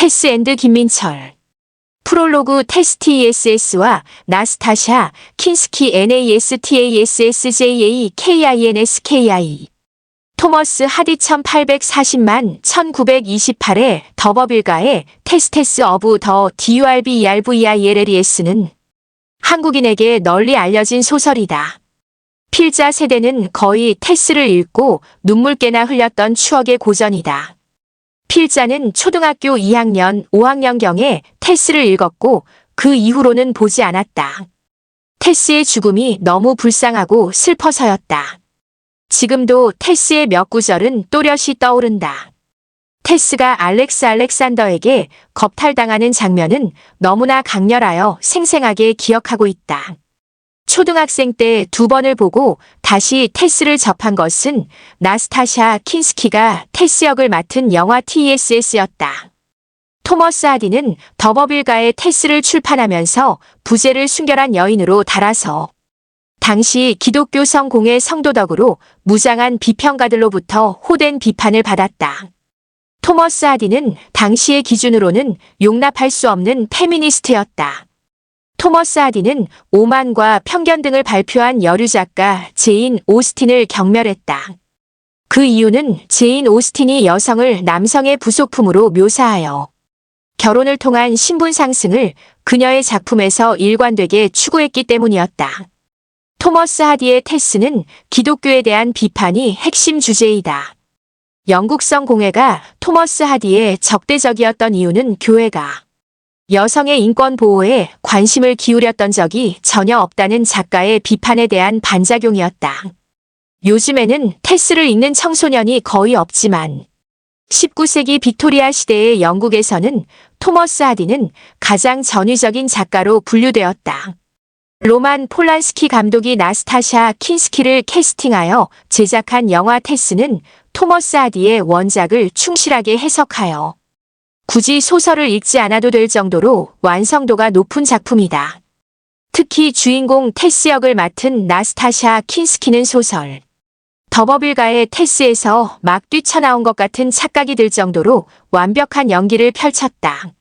테스 앤드 김민철. 프롤로그 테스 TSS와 나스타샤 킨스키 NASTASSJA KINSKI. 토머스 하디 1840만 1928의 더버빌가의 테스테스 어브 더 DURBERVILLES는 한국인에게 널리 알려진 소설이다. 필자 세대는 거의 테스를 읽고 눈물깨나 흘렸던 추억의 고전이다. 필자는 초등학교 2학년, 5학년경에 테스를 읽었고 그 이후로는 보지 않았다. 테스의 죽음이 너무 불쌍하고 슬퍼서였다. 지금도 테스의 몇 구절은 또렷이 떠오른다. 테스가 알렉산더에게 겁탈당하는 장면은 너무나 강렬하여 생생하게 기억하고 있다. 초등학생 때 2번을 보고 다시 테스를 접한 것은 나스타샤 킨스키가 테스 역을 맡은 영화 TSS였다. 토머스 하디는 더버빌가의 테스를 출판하면서 부재를 순결한 여인으로 달아서 당시 기독교 성공의 성도덕으로 무장한 비평가들로부터 호된 비판을 받았다. 토머스 하디는 당시의 기준으로는 용납할 수 없는 페미니스트였다. 토머스 하디는 오만과 편견 등을 발표한 여류 작가 제인 오스틴을 경멸했다. 그 이유는 제인 오스틴이 여성을 남성의 부속품으로 묘사하여 결혼을 통한 신분 상승을 그녀의 작품에서 일관되게 추구했기 때문이었다. 토머스 하디의 테스는 기독교에 대한 비판이 핵심 주제이다. 영국성 공회가 토머스 하디의 적대적이었던 이유는 교회가 여성의 인권 보호에 관심을 기울였던 적이 전혀 없다는 작가의 비판에 대한 반작용이었다. 요즘에는 테스를 읽는 청소년이 거의 없지만 19세기 빅토리아 시대의 영국에서는 토머스 하디는 가장 전위적인 작가로 분류되었다. 로만 폴란스키 감독이 나스타샤 킨스키를 캐스팅하여 제작한 영화 테스는 토머스 하디의 원작을 충실하게 해석하여 굳이 소설을 읽지 않아도 될 정도로 완성도가 높은 작품이다. 특히 주인공 테스 역을 맡은 나스타샤 킨스키는 소설 더버빌가의 테스에서 막 뛰쳐나온 것 같은 착각이 들 정도로 완벽한 연기를 펼쳤다.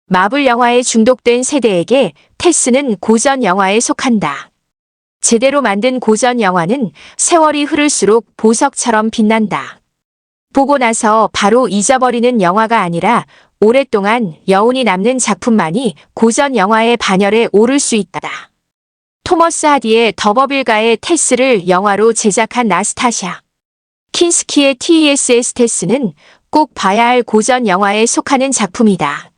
마블 영화에 중독된 세대에게 테스는 고전 영화에 속한다. 제대로 만든 고전 영화는 세월이 흐를수록 보석처럼 빛난다. 보고 나서 바로 잊어버리는 영화가 아니라 오랫동안 여운이 남는 작품만이 고전 영화의 반열에 오를 수 있다. 토머스 하디의 더버빌가의 테스를 영화로 제작한 나스타샤 킨스키의 TSS 테스는 꼭 봐야 할 고전 영화에 속하는 작품이다.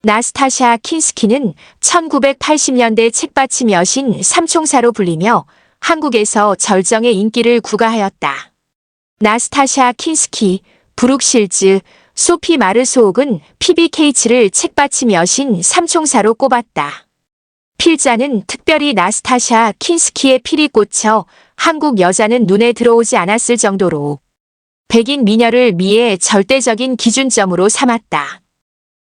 나스타샤 킨스키는 1980년대 책받침 여신 삼총사로 불리며 한국에서 절정의 인기를 구가하였다. 나스타샤 킨스키, 브룩 실즈, 소피 마르소옥은 피비 케이츠를 책받침 여신 삼총사로 꼽았다. 필자는 특별히 나스타샤 킨스키의 필이 꽂혀 한국 여자는 눈에 들어오지 않았을 정도로 백인 미녀를 미의 절대적인 기준점으로 삼았다.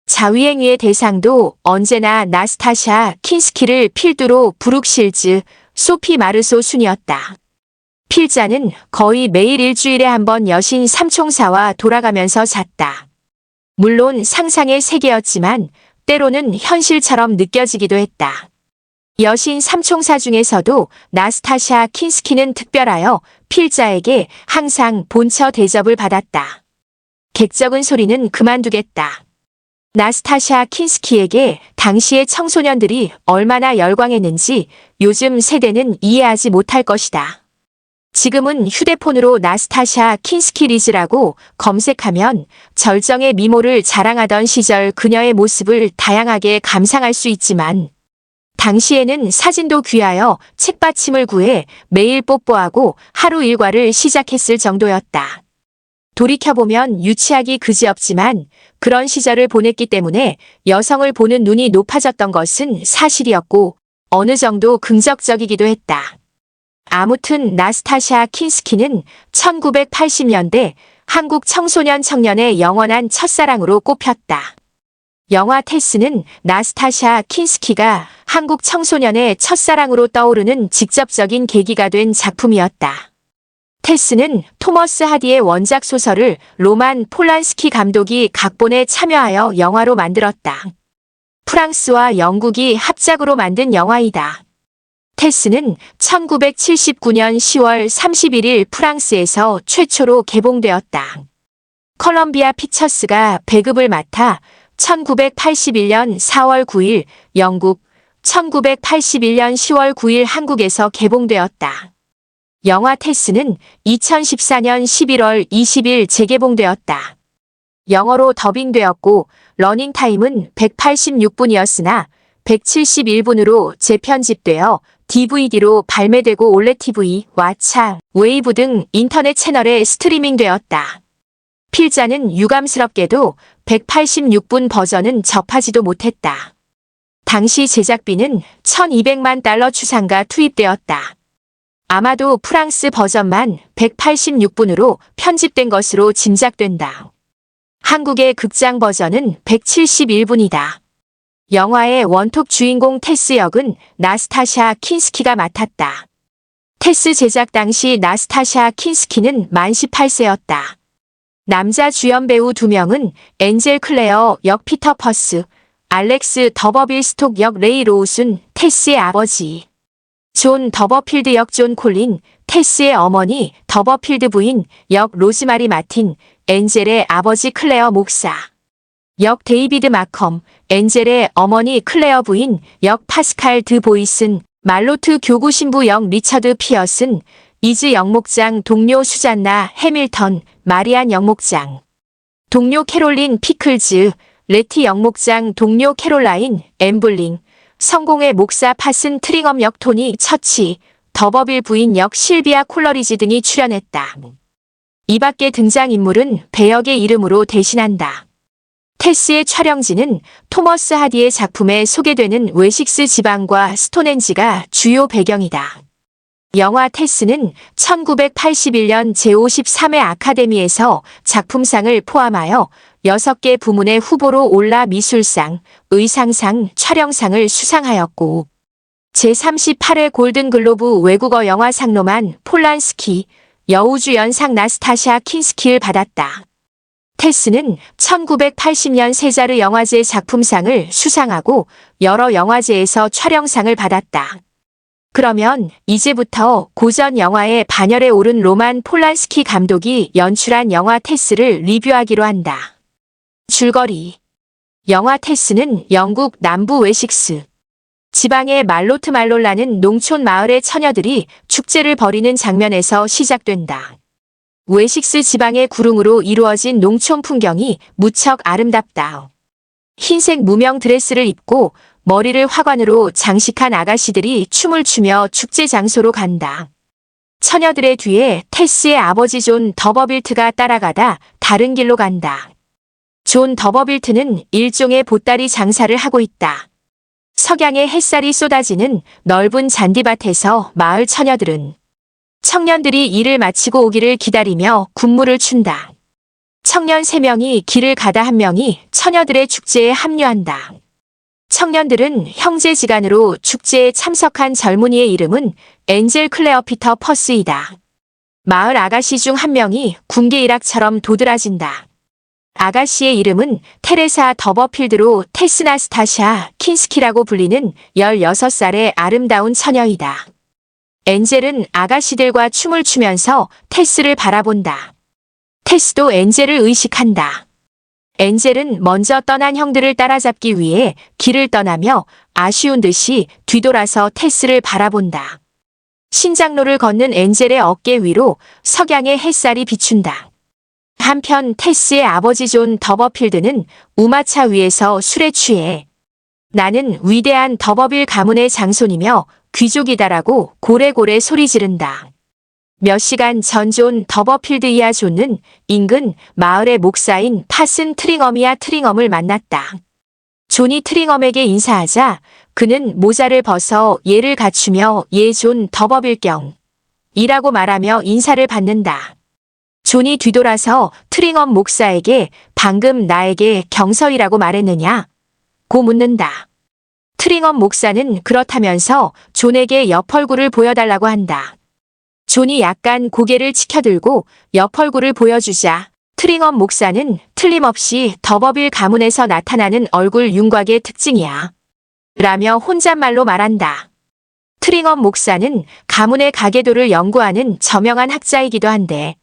자위행위의 대상도 언제나 나스타샤 킨스키를 필두로 브룩 실즈, 소피 마르소 순이었다. 필자는 거의 매일 일주일에 한 번 여신 삼총사와 돌아가면서 잤다. 물론 상상의 세계였지만 때로는 현실처럼 느껴지기도 했다. 여신 삼총사 중에서도 나스타샤 킨스키는 특별하여 필자에게 항상 본처 대접을 받았다. 객적은 소리는 그만두겠다. 나스타샤 킨스키에게 당시의 청소년들이 얼마나 열광했는지 요즘 세대는 이해하지 못할 것이다. 지금은 휴대폰으로 나스타샤 킨스키 리즈라고 검색하면 절정의 미모를 자랑하던 시절 그녀의 모습을 다양하게 감상할 수 있지만 당시에는 사진도 귀하여 책받침을 구해 매일 뽀뽀하고 하루 일과를 시작했을 정도였다. 돌이켜보면 유치하기 그지없지만 그런 시절을 보냈기 때문에 여성을 보는 눈이 높아졌던 것은 사실이었고 어느 정도 긍정적이기도 했다. 아무튼 나스타샤 킨스키는 1980년대 한국 청소년 청년의 영원한 첫사랑으로 꼽혔다. 영화 테스는 나스타샤 킨스키가 한국 청소년의 첫사랑으로 떠오르는 직접적인 계기가 된 작품이었다. 테스는 토머스 하디의 원작 소설을 로만 폴란스키 감독이 각본에 참여하여 영화로 만들었다. 프랑스와 영국이 합작으로 만든 영화이다. 테스는 1979년 10월 31일 프랑스에서 최초로 개봉되었다. 컬럼비아 피처스가 배급을 맡아 1981년 4월 9일 영국, 1981년 10월 9일 한국에서 개봉되었다. 영화 테스는 2014년 11월 20일 재개봉되었다. 영어로 더빙되었고 러닝타임은 186분이었으나 171분으로 재편집되어 DVD로 발매되고 올레 TV와 차, 웨이브 등 인터넷 채널에 스트리밍되었다. 필자는 유감스럽게도 186분 버전은 접하지도 못했다. 당시 제작비는 1200만 달러 추상가 투입되었다. 아마도 프랑스 버전만 186분으로 편집된 것으로 짐작된다. 한국의 극장 버전은 171분이다. 영화의 원톱 주인공 테스 역은 나스타샤 킨스키가 맡았다. 테스 제작 당시 나스타샤 킨스키는 만 18세였다. 남자 주연 배우 2명은 엔젤 클레어 역 피터 퍼스, 알렉스 더버빌 스톡 역 레이 로우순, 테스의 아버지, 존 더버필드 역 존 콜린, 테스의 어머니 더버필드 부인 역 로즈마리 마틴, 엔젤의 아버지 클레어 목사 역 데이비드 마컴, 엔젤의 어머니 클레어 부인 역 파스칼 드 보이슨, 말로트 교구 신부 역 리처드 피어슨, 이즈 영목장 동료 수잔나 해밀턴, 마리안 영목장 동료 캐롤린 피클즈, 레티 영목장 동료 캐롤라인 엠블링, 성공의 목사 파슨 트링엄 역 토니 처치, 더버빌 부인 역 실비아 콜러리지 등이 출연했다. 이 밖의 등장인물은 배역의 이름으로 대신한다. 테스의 촬영지는 토머스 하디의 작품에 소개되는 웨식스 지방과 스톤헨지가 주요 배경이다. 영화 테스는 1981년 제53회 아카데미에서 작품상을 포함하여 6개 부문의 후보로 올라 미술상, 의상상, 촬영상을 수상하였고 제38회 골든글로브 외국어 영화상 로만 폴란스키, 여우주연상 나스타샤 킨스키를 받았다. 테스는 1980년 세자르 영화제 작품상을 수상하고 여러 영화제에서 촬영상을 받았다. 그러면 이제부터 고전 영화의 반열에 오른 로만 폴란스키 감독이 연출한 영화 테스를 리뷰하기로 한다. 줄거리. 영화 테스는 영국 남부 웨식스 지방의 말로트 말롤라는 농촌 마을의 처녀들이 축제를 벌이는 장면에서 시작된다. 웨식스 지방의 구릉으로 이루어진 농촌 풍경이 무척 아름답다. 흰색 무명 드레스를 입고 머리를 화관으로 장식한 아가씨들이 춤을 추며 축제 장소로 간다. 처녀들의 뒤에 테스의 아버지 존 더버빌트가 따라가다 다른 길로 간다. 존 더버빌트는 일종의 보따리 장사를 하고 있다. 석양의 햇살이 쏟아지는 넓은 잔디밭에서 마을 처녀들은 청년들이 일을 마치고 오기를 기다리며 군무를 춘다. 청년 3명이 길을 가다 1명이 처녀들의 축제에 합류한다. 청년들은 형제지간으로 축제에 참석한 젊은이의 이름은 엔젤 클레어 피터 퍼스이다. 마을 아가씨 중 1명이 군계 일학처럼 도드라진다. 아가씨의 이름은 테레사 더버필드로 테스나스타샤 킨스키라고 불리는 16살의 아름다운 처녀이다. 엔젤은 아가씨들과 춤을 추면서 테스를 바라본다. 테스도 엔젤을 의식한다. 엔젤은 먼저 떠난 형들을 따라잡기 위해 길을 떠나며 아쉬운 듯이 뒤돌아서 테스를 바라본다. 신장로를 걷는 엔젤의 어깨 위로 석양의 햇살이 비춘다. 한편 테스의 아버지 존 더버필드는 우마차 위에서 술에 취해 나는 위대한 더버빌 가문의 장손이며 귀족이다라고 고래고래 소리 지른다. 몇 시간 전 존 더버필드이아 존은 인근 마을의 목사인 파슨 트링엄이야 트링엄을 만났다. 존이 트링엄에게 인사하자 그는 모자를 벗어 예를 갖추며 예 존 더버빌경 이라고 말하며 인사를 받는다. 존이 뒤돌아서 트링엄 목사에게 방금 나에게 경서이라고 말했느냐? 고 묻는다. 트링엄 목사는 그렇다면서 존에게 옆 얼굴을 보여달라고 한다. 존이 약간 고개를 치켜들고 옆 얼굴을 보여주자 트링엄 목사는 틀림없이 더버빌 가문에서 나타나는 얼굴 윤곽의 특징이야. 라며 혼잣말로 말한다. 트링엄 목사는 가문의 가계도를 연구하는 저명한 학자이기도 한데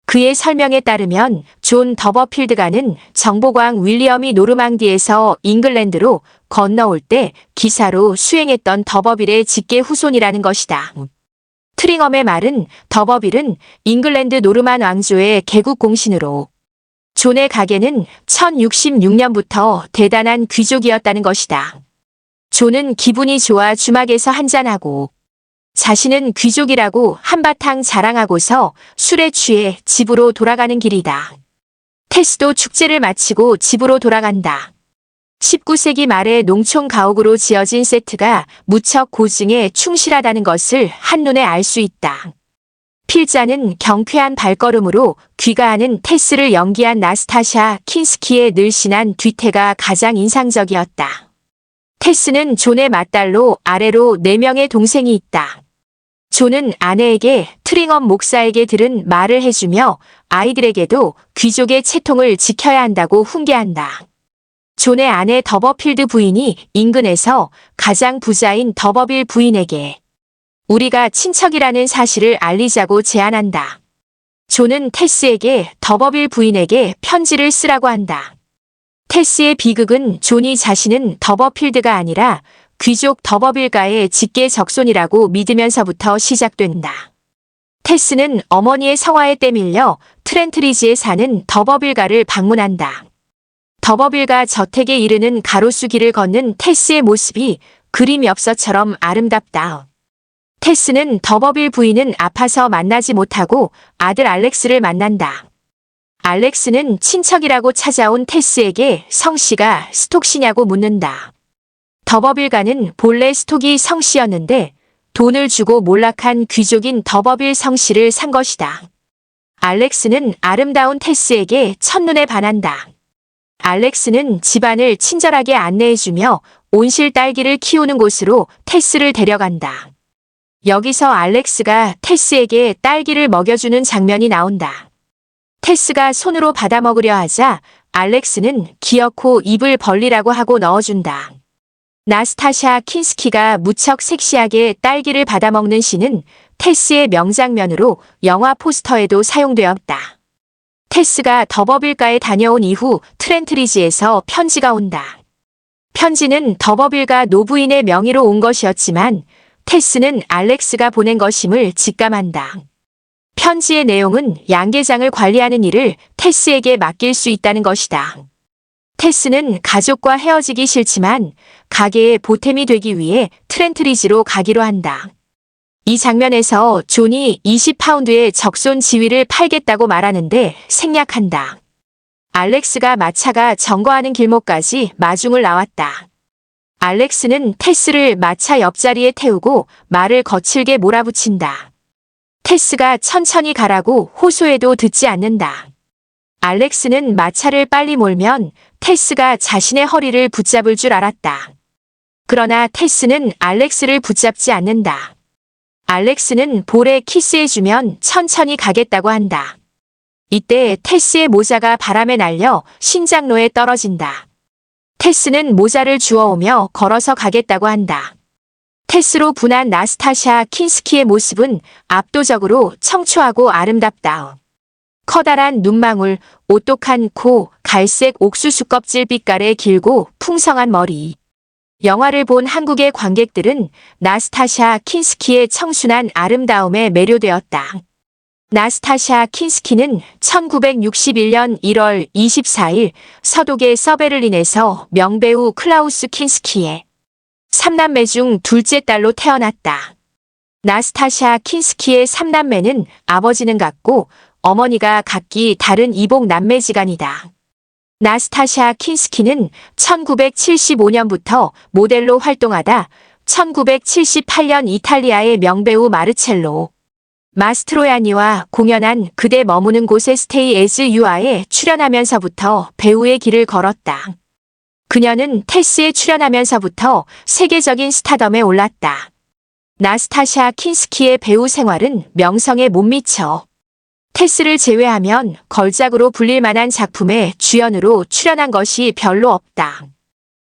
그의 설명에 따르면 존 더버필드가는 정보광 윌리엄이 노르망디에서 잉글랜드로 건너올 때 기사로 수행했던 더버빌의 직계 후손이라는 것이다. 트링엄의 말은 더버빌은 잉글랜드 노르만 왕조의 개국 공신으로 존의 가계는 1066년부터 대단한 귀족이었다는 것이다. 존은 기분이 좋아 주막에서 한잔하고 자신은 귀족이라고 한바탕 자랑하고서 술에 취해 집으로 돌아가는 길이다. 테스도 축제를 마치고 집으로 돌아간다. 19세기 말에 농촌 가옥으로 지어진 세트가 무척 고증에 충실하다는 것을 한눈에 알 수 있다. 필자는 경쾌한 발걸음으로 귀가하는 테스를 연기한 나스타샤 킨스키의 늘씬한 뒤태가 가장 인상적이었다. 테스는 존의 맏딸로 아래로 4명의 동생이 있다. 존은 아내에게 트링엄 목사에게 들은 말을 해주며 아이들에게도 귀족의 채통을 지켜야 한다고 훈계한다. 존의 아내 더버필드 부인이 인근에서 가장 부자인 더버빌 부인에게 우리가 친척이라는 사실을 알리자고 제안한다. 존은 테스에게 더버빌 부인에게 편지를 쓰라고 한다. 테스의 비극은 존이 자신은 더버필드가 아니라 귀족 더버빌가의 직계 적손이라고 믿으면서부터 시작된다. 테스는 어머니의 성화에 때밀려 트렌트리지에 사는 더버빌가를 방문한다. 더버빌가 저택에 이르는 가로수 길을 걷는 테스의 모습이 그림 엽서처럼 아름답다. 테스는 더버빌 부인은 아파서 만나지 못하고 아들 알렉스를 만난다. 알렉스는 친척이라고 찾아온 테스에게 성씨가 스톡시냐고 묻는다. 더버빌가는 본래 스톡이 성씨였는데 돈을 주고 몰락한 귀족인 더버빌 성씨를 산 것이다. 알렉스는 아름다운 테스에게 첫눈에 반한다. 알렉스는 집안을 친절하게 안내해주며 온실 딸기를 키우는 곳으로 테스를 데려간다. 여기서 알렉스가 테스에게 딸기를 먹여주는 장면이 나온다. 테스가 손으로 받아먹으려 하자 알렉스는 기어코 입을 벌리라고 하고 넣어준다. 나스타샤 킨스키가 무척 섹시하게 딸기를 받아먹는 씬은 테스의 명장면으로 영화 포스터에도 사용되었다. 테스가 더버빌가에 다녀온 이후 트렌트리지에서 편지가 온다. 편지는 더버빌가 노부인의 명의로 온 것이었지만 테스는 알렉스가 보낸 것임을 직감한다. 편지의 내용은 양계장을 관리하는 일을 테스에게 맡길 수 있다는 것이다. 테스는 가족과 헤어지기 싫지만 가게의 보탬이 되기 위해 트렌트리지로 가기로 한다. 이 장면에서 존이 20파운드의 적손 지위를 팔겠다고 말하는데 생략한다. 알렉스가 마차가 점거하는 길목까지 마중을 나왔다. 알렉스는 테스를 마차 옆자리에 태우고 말을 거칠게 몰아붙인다. 테스가 천천히 가라고 호소해도 듣지 않는다. 알렉스는 마차를 빨리 몰면 테스가 자신의 허리를 붙잡을 줄 알았다. 그러나 테스는 알렉스를 붙잡지 않는다. 알렉스는 볼에 키스해주면 천천히 가겠다고 한다. 이때 테스의 모자가 바람에 날려 신장로에 떨어진다. 테스는 모자를 주워오며 걸어서 가겠다고 한다. 테스로 분한 나스타샤 킨스키의 모습은 압도적으로 청초하고 아름답다. 커다란 눈망울, 오똑한 코, 갈색 옥수수 껍질 빛깔의 길고 풍성한 머리. 영화를 본 한국의 관객들은 나스타샤 킨스키의 청순한 아름다움에 매료되었다. 나스타샤 킨스키는 1961년 1월 24일 서독의 서베를린에서 명배우 클라우스 킨스키의 3남매 중 둘째 딸로 태어났다. 나스타샤 킨스키의 3남매는 아버지는 같고 어머니가 각기 다른 이복 남매지간이다. 나스타샤 킨스키는 1975년부터 모델로 활동하다 1978년 이탈리아의 명배우 마르첼로 마스트로야니와 공연한 그대 머무는 곳에 스테이 에즈 유아에 출연하면서부터 배우의 길을 걸었다. 그녀는 테스에 출연하면서부터 세계적인 스타덤에 올랐다. 나스타샤 킨스키의 배우 생활은 명성에 못 미쳐. 테스를 제외하면 걸작으로 불릴 만한 작품에 주연으로 출연한 것이 별로 없다.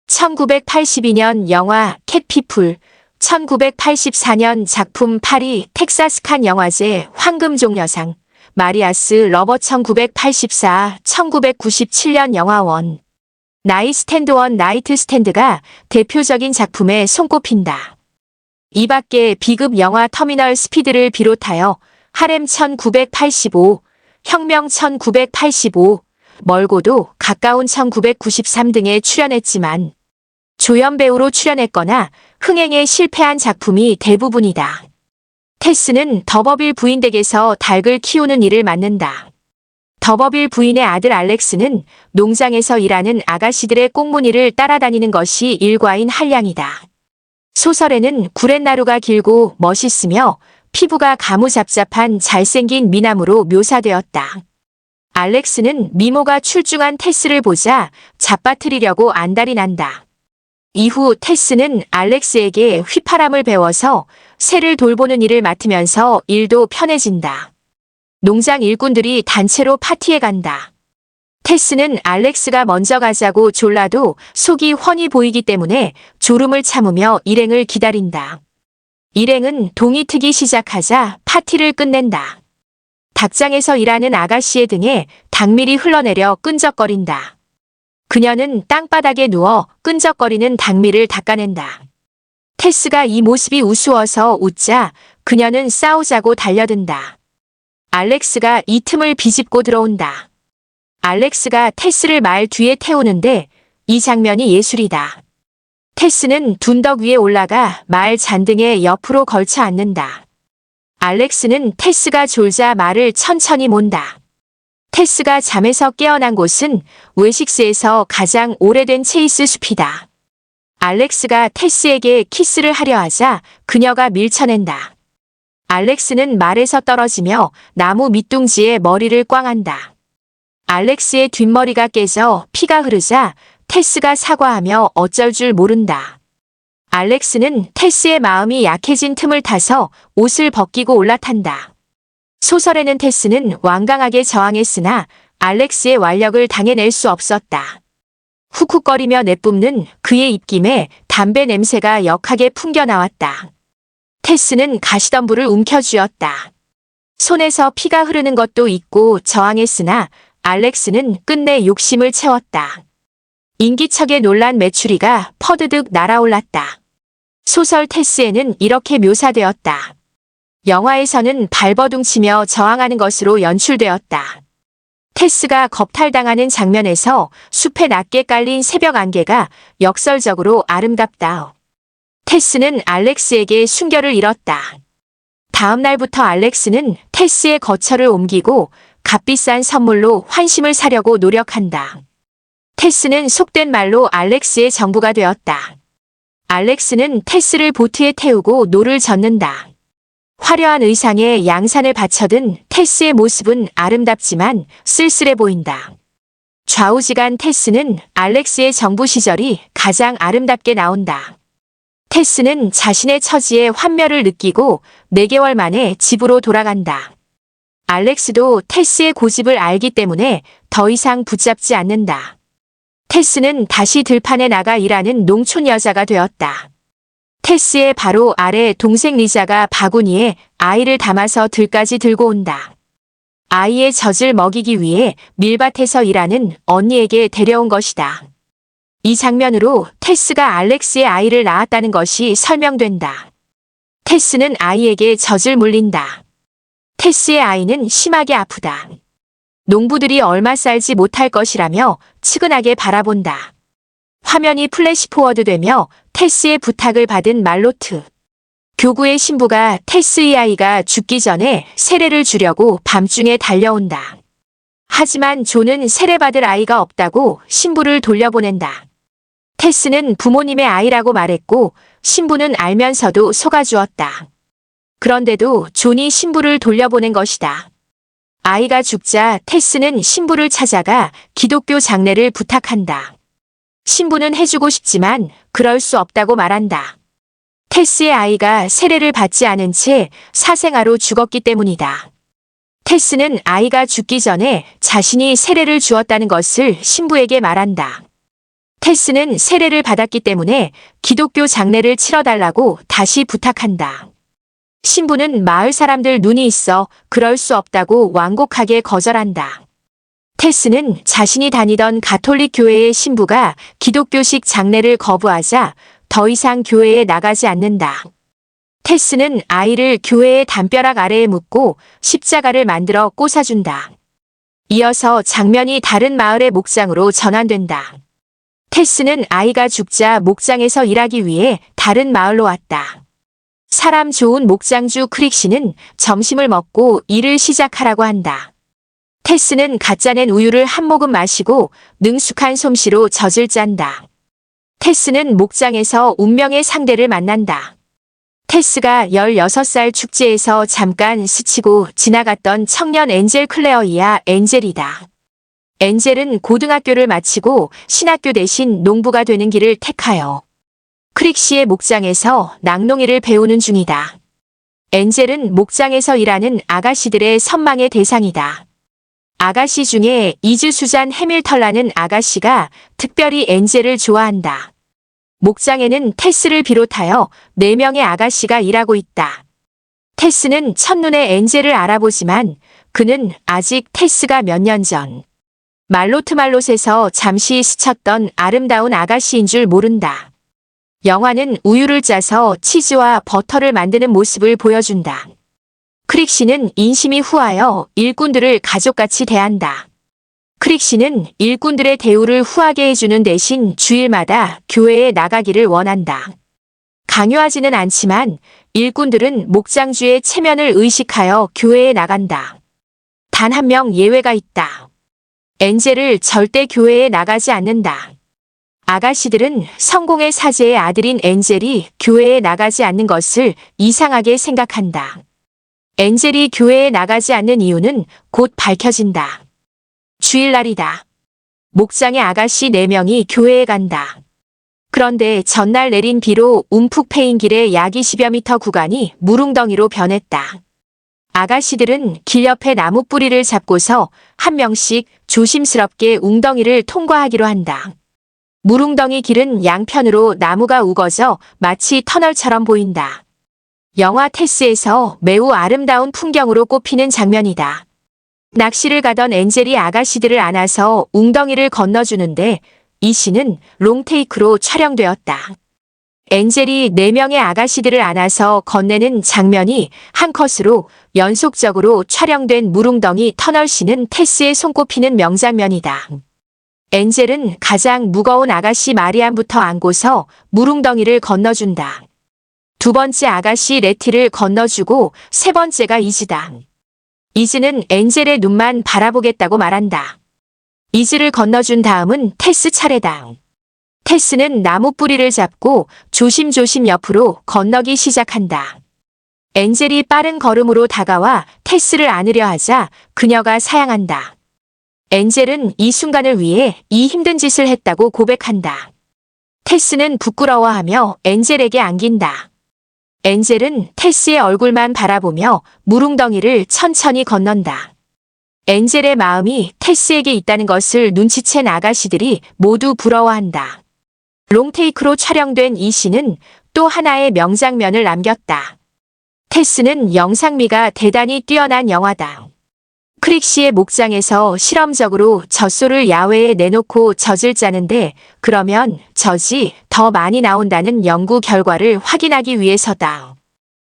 1982년 영화 캣피플, 1984년 작품 파리 텍사스칸 영화제 황금종려상, 마리아스 러버 1984, 1997년 영화원, 나이 스탠드 원 나이트 스탠드가 대표적인 작품에 손꼽힌다. 이 밖에 B급 영화 터미널 스피드를 비롯하여 하렘 1985, 혁명 1985, 멀고도 가까운 1993 등에 출연했지만 조연 배우로 출연했거나 흥행에 실패한 작품이 대부분이다. 테스는 더버빌 부인 댁에서 닭을 키우는 일을 맡는다. 더버빌 부인의 아들 알렉스는 농장에서 일하는 아가씨들의 꽁무니를 따라다니는 것이 일과인 한량이다. 소설에는 구렛나루가 길고 멋있으며 피부가 가무잡잡한 잘생긴 미남으로 묘사되었다. 알렉스는 미모가 출중한 테스를 보자 잡아뜨리려고 안달이 난다. 이후 테스는 알렉스에게 휘파람을 배워서 새를 돌보는 일을 맡으면서 일도 편해진다. 농장 일꾼들이 단체로 파티에 간다. 테스는 알렉스가 먼저 가자고 졸라도 속이 훤히 보이기 때문에 졸음을 참으며 일행을 기다린다. 일행은 동이 트기 시작하자 파티를 끝낸다. 닭장에서 일하는 아가씨의 등에 닭밀이 흘러내려 끈적거린다. 그녀는 땅바닥에 누워 끈적거리는 닭밀을 닦아낸다. 테스가 이 모습이 우스워서 웃자 그녀는 싸우자고 달려든다. 알렉스가 이 틈을 비집고 들어온다. 알렉스가 테스를 말 뒤에 태우는데 이 장면이 예술이다. 테스는 둔덕 위에 올라가 말 잔등에 옆으로 걸쳐 앉는다. 알렉스는 테스가 졸자 말을 천천히 몬다. 테스가 잠에서 깨어난 곳은 웨식스에서 가장 오래된 체이스 숲이다. 알렉스가 테스에게 키스를 하려 하자 그녀가 밀쳐낸다. 알렉스는 말에서 떨어지며 나무 밑둥지에 머리를 꽝한다. 알렉스의 뒷머리가 깨져 피가 흐르자 테스가 사과하며 어쩔 줄 모른다. 알렉스는 테스의 마음이 약해진 틈을 타서 옷을 벗기고 올라탄다. 소설에는 테스는 완강하게 저항했으나 알렉스의 완력을 당해낼 수 없었다. 훅훅거리며 내뿜는 그의 입김에 담배 냄새가 역하게 풍겨나왔다. 테스는 가시덤불을 움켜쥐었다. 손에서 피가 흐르는 것도 있고 저항했으나 알렉스는 끝내 욕심을 채웠다. 인기척에 놀란 메추리가 퍼드득 날아올랐다. 소설 테스에는 이렇게 묘사되었다. 영화에서는 발버둥치며 저항하는 것으로 연출되었다. 테스가 겁탈당하는 장면에서 숲에 낮게 깔린 새벽 안개가 역설적으로 아름답다. 테스는 알렉스에게 순결을 잃었다. 다음 날부터 알렉스는 테스의 거처를 옮기고 값비싼 선물로 환심을 사려고 노력한다. 테스는 속된 말로 알렉스의 정부가 되었다. 알렉스는 테스를 보트에 태우고 노를 젓는다. 화려한 의상에 양산을 받쳐든 테스의 모습은 아름답지만 쓸쓸해 보인다. 좌우지간 테스는 알렉스의 정부 시절이 가장 아름답게 나온다. 테스는 자신의 처지에 환멸을 느끼고 4개월 만에 집으로 돌아간다. 알렉스도 테스의 고집을 알기 때문에 더 이상 붙잡지 않는다. 테스는 다시 들판에 나가 일하는 농촌 여자가 되었다. 테스의 바로 아래 동생 리자가 바구니에 아이를 담아서 들까지 들고 온다. 아이의 젖을 먹이기 위해 밀밭에서 일하는 언니에게 데려온 것이다. 이 장면으로 테스가 알렉스의 아이를 낳았다는 것이 설명된다. 테스는 아이에게 젖을 물린다. 테스의 아이는 심하게 아프다. 농부들이 얼마 쌀지 못할 것이라며 측은하게 바라본다. 화면이 플래시포워드되며 테스의 부탁을 받은 말로트. 교구의 신부가 테스의 아이가 죽기 전에 세례를 주려고 밤중에 달려온다. 하지만 존은 세례받을 아이가 없다고 신부를 돌려보낸다. 테스는 부모님의 아이라고 말했고 신부는 알면서도 속아주었다. 그런데도 존이 신부를 돌려보낸 것이다. 아이가 죽자 테스는 신부를 찾아가 기독교 장례를 부탁한다. 신부는 해주고 싶지만 그럴 수 없다고 말한다. 테스의 아이가 세례를 받지 않은 채 사생아로 죽었기 때문이다. 테스는 아이가 죽기 전에 자신이 세례를 주었다는 것을 신부에게 말한다. 테스는 세례를 받았기 때문에 기독교 장례를 치러달라고 다시 부탁한다. 신부는 마을 사람들 눈이 있어 그럴 수 없다고 완곡하게 거절한다. 테스는 자신이 다니던 가톨릭 교회의 신부가 기독교식 장례를 거부하자 더 이상 교회에 나가지 않는다. 테스는 아이를 교회의 담벼락 아래에 묻고 십자가를 만들어 꽂아준다. 이어서 장면이 다른 마을의 목장으로 전환된다. 테스는 아이가 죽자 목장에서 일하기 위해 다른 마을로 왔다. 사람 좋은 목장주 크릭시는 점심을 먹고 일을 시작하라고 한다. 테스는 가짜낸 우유를 한 모금 마시고 능숙한 솜씨로 젖을 짠다. 테스는 목장에서 운명의 상대를 만난다. 테스가 16살 축제에서 잠깐 스치고 지나갔던 청년 엔젤 클레어이야 엔젤이다. 엔젤은 고등학교를 마치고 신학교 대신 농부가 되는 길을 택하여 크릭시의 목장에서 낙농일을 배우는 중이다. 엔젤은 목장에서 일하는 아가씨들의 선망의 대상이다. 아가씨 중에 이즈수잔 해밀턴라는 아가씨가 특별히 엔젤을 좋아한다. 목장에는 테스를 비롯하여 4명의 아가씨가 일하고 있다. 테스는 첫눈에 엔젤을 알아보지만 그는 아직 테스가 몇 년 전 말로트말롯에서 잠시 스쳤던 아름다운 아가씨인 줄 모른다. 영화는 우유를 짜서 치즈와 버터를 만드는 모습을 보여준다. 크릭시는 인심이 후하여 일꾼들을 가족같이 대한다. 크릭시는 일꾼들의 대우를 후하게 해주는 대신 주일마다 교회에 나가기를 원한다. 강요하지는 않지만 일꾼들은 목장주의 체면을 의식하여 교회에 나간다. 단 한 명 예외가 있다. 엔젤을 절대 교회에 나가지 않는다. 아가씨들은 성공의 사제의 아들인 엔젤이 교회에 나가지 않는 것을 이상하게 생각한다. 엔젤이 교회에 나가지 않는 이유는 곧 밝혀진다. 주일날이다. 목장의 아가씨 4명이 교회에 간다. 그런데 전날 내린 비로 움푹 패인 길의 약 20여 미터 구간이 물웅덩이로 변했다. 아가씨들은 길 옆에 나무 뿌리를 잡고서 한 명씩 조심스럽게 웅덩이를 통과하기로 한다. 물웅덩이 길은 양편으로 나무가 우거져 마치 터널처럼 보인다. 영화 테스에서 매우 아름다운 풍경으로 꼽히는 장면이다. 낚시를 가던 엔젤이 아가씨들을 안아서 웅덩이를 건너주는데 이 씬은 롱테이크로 촬영되었다. 엔젤이 4명의 아가씨들을 안아서 건네는 장면이 한 컷으로 연속적으로 촬영된 물웅덩이 터널 씬은 테스의 손꼽히는 명장면이다. 엔젤은 가장 무거운 아가씨 마리안부터 안고서 물웅덩이를 건너준다. 두 번째 아가씨 레티를 건너주고 세 번째가 이즈다. 이즈는 엔젤의 눈만 바라보겠다고 말한다. 이즈를 건너준 다음은 테스 차례다. 테스는 나무 뿌리를 잡고 조심조심 옆으로 건너기 시작한다. 엔젤이 빠른 걸음으로 다가와 테스를 안으려 하자 그녀가 사양한다. 엔젤은 이 순간을 위해 이 힘든 짓을 했다고 고백한다. 테스는 부끄러워하며 엔젤에게 안긴다. 엔젤은 테스의 얼굴만 바라보며 물웅덩이를 천천히 건넌다. 엔젤의 마음이 테스에게 있다는 것을 눈치챈 아가씨들이 모두 부러워한다. 롱테이크로 촬영된 이 씬은 또 하나의 명장면을 남겼다. 테스는 영상미가 대단히 뛰어난 영화다. 크릭시의 목장에서 실험적으로 젖소를 야외에 내놓고 젖을 짜는데 그러면 젖이 더 많이 나온다는 연구 결과를 확인하기 위해서다.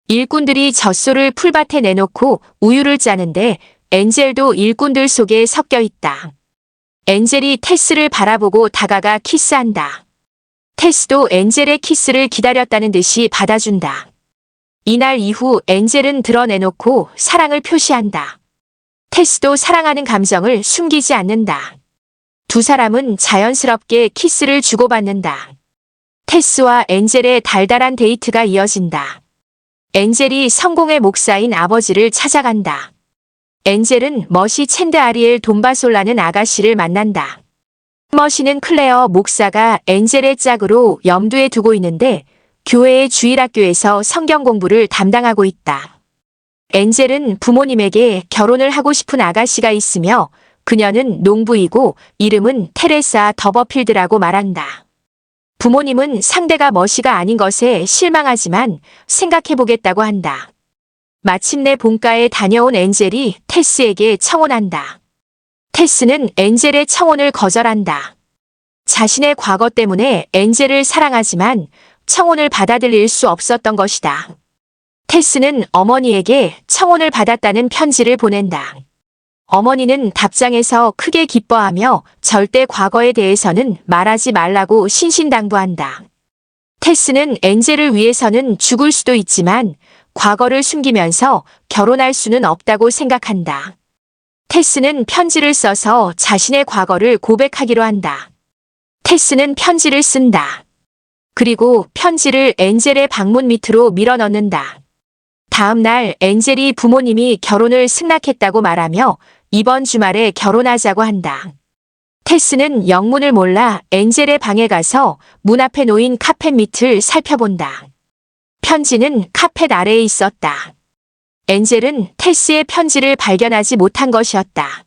일꾼들이 젖소를 풀밭에 내놓고 우유를 짜는데 엔젤도 일꾼들 속에 섞여 있다. 엔젤이 테스를 바라보고 다가가 키스한다. 테스도 엔젤의 키스를 기다렸다는 듯이 받아준다. 이날 이후 엔젤은 드러내놓고 사랑을 표시한다. 테스도 사랑하는 감정을 숨기지 않는다. 두 사람은 자연스럽게 키스를 주고받는다. 테스와 엔젤의 달달한 데이트가 이어진다. 엔젤이 성공의 목사인 아버지를 찾아간다. 엔젤은 머시 챈드 아리엘 돈바솔라는 아가씨를 만난다. 머시는 클레어 목사가 엔젤의 짝으로 염두에 두고 있는데 교회의 주일학교에서 성경 공부를 담당하고 있다. 엔젤은 부모님에게 결혼을 하고 싶은 아가씨가 있으며 그녀는 농부이고 이름은 테레사 더버필드라고 말한다. 부모님은 상대가 머시가 아닌 것에 실망하지만 생각해보겠다고 한다. 마침내 본가에 다녀온 엔젤이 테스에게 청혼한다. 테스는 엔젤의 청혼을 거절한다. 자신의 과거 때문에 엔젤을 사랑하지만 청혼을 받아들일 수 없었던 것이다. 테스는 어머니에게 청혼을 받았다는 편지를 보낸다. 어머니는 답장에서 크게 기뻐하며 절대 과거에 대해서는 말하지 말라고 신신당부한다. 테스는 엔젤을 위해서는 죽을 수도 있지만 과거를 숨기면서 결혼할 수는 없다고 생각한다. 테스는 편지를 써서 자신의 과거를 고백하기로 한다. 테스는 편지를 쓴다. 그리고 편지를 엔젤의 방문 밑으로 밀어넣는다. 다음 날 엔젤이 부모님이 결혼을 승낙했다고 말하며 이번 주말에 결혼하자고 한다. 테스는 영문을 몰라 엔젤의 방에 가서 문 앞에 놓인 카펫 밑을 살펴본다. 편지는 카펫 아래에 있었다. 엔젤은 테스의 편지를 발견하지 못한 것이었다.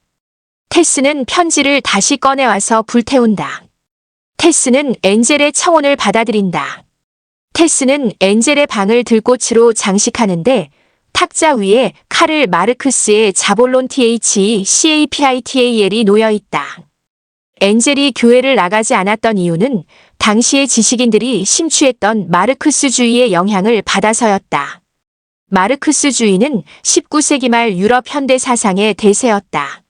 테스는 편지를 다시 꺼내와서 불태운다. 테스는 엔젤의 청혼을 받아들인다. 테스는 엔젤의 방을 들꽃으로 장식하는데 탁자 위에 카를 마르크스의 자볼론 THECAPITAL이 놓여 있다. 엔젤이 교회를 나가지 않았던 이유는 당시의 지식인들이 심취했던 마르크스주의의 영향을 받아서였다. 마르크스주의는 19세기 말 유럽 현대 사상의 대세였다.